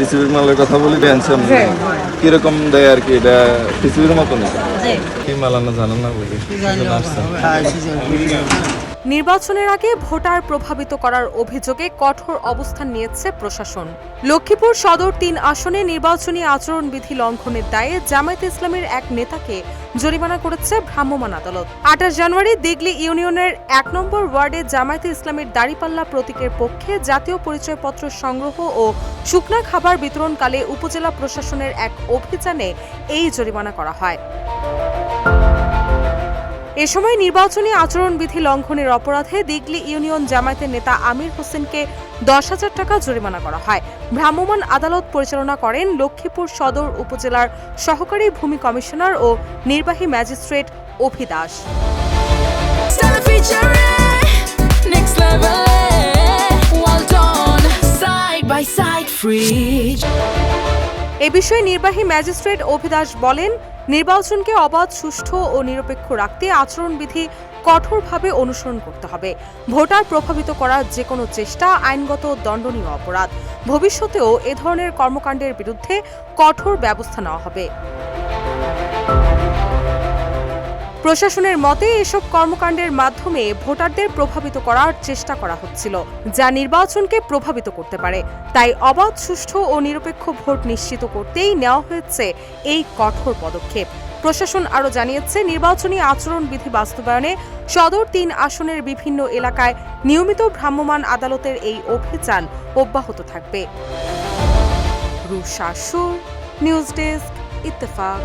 টিসিবির মালের কথা বলি টেনশন কিরকম দেয় আর কি এটা টিসিবির মতনই কি মাল আনা জানেন না বলি নির্বাচনের আগে ভোটার প্রভাবিত করার অভিযোগে কঠোর অবস্থান নিয়েছে প্রশাসন। লক্ষ্মীপুর সদর ৩ আসনে নির্বাচনী আচরণবিধি লঙ্ঘনের দায়ে জামায়াতে ইসলামীর এক নেতাকে জরিমানা করেছে ভ্রাম্যমাণ আদালত। ২৮ জানুয়ারি দিগলি ইউনিয়নের ১ নম্বর ওয়ার্ডে জামায়াতে ইসলামীর দাঁড়িপাল্লা প্রতীকের পক্ষে জাতীয় পরিচয়পত্র সংগ্রহ ও শুকনা খাবার বিতরণকালে উপজেলা প্রশাসনের এক অভিযানে এই জরিমানা করা হয়। এ সময় নির্বাচনী আচরণবিধি লঙ্ঘনের অপরাধে দিগলি ইউনিয়ন জামায়াতের নেতা আমির হোসেনকে ১০,০০০ টাকা জরিমানা করা হয়। ভ্রাম্যমাণ আদালত পরিচালনা করেন লক্ষ্মীপুর সদর উপজেলার সহকারী ভূমি কমিশনার ও নির্বাহী ম্যাজিস্ট্রেট অভি দাস। এ বিষয়ে নির্বাহী ম্যাজিস্ট্রেট অভি দাস বলেন, নির্বাচনকে অবাধ, সুষ্ঠু ও নিরপেক্ষ রাখতে আচরণবিধি কঠোরভাবে অনুসরণ করতে হবে। ভোটার প্রভাবিত করার যে কোনো চেষ্টা আইনগত দণ্ডনীয় অপরাধ। ভবিষ্যতেও এ ধরনের কর্মকাণ্ডের বিরুদ্ধে কঠোর ব্যবস্থা নেওয়া হবে। প্রশাসনের মতে এসব কর্মকাণ্ডের মাধ্যমে ভোটারদের প্রভাবিত করার চেষ্টা করা হচ্ছিল, যা নির্বাচনকে প্রভাবিত করতে পারে। তাই অবাধ, সুষ্ঠু ও নিরপেক্ষ ভোট নিশ্চিত করতেই নেওয়া হয়েছে এই কঠোর পদক্ষেপ। প্রশাসন আরও জানিয়েছে, নির্বাচনী আচরণবিধি বাস্তবায়নে সদর ৩ আসনের বিভিন্ন এলাকায় নিয়মিত ভ্রাম্যমাণ আদালতের এই অভিযান অব্যাহত থাকবে। রুশা সুর, নিউজ ডেস্ক, ইত্তেফাক।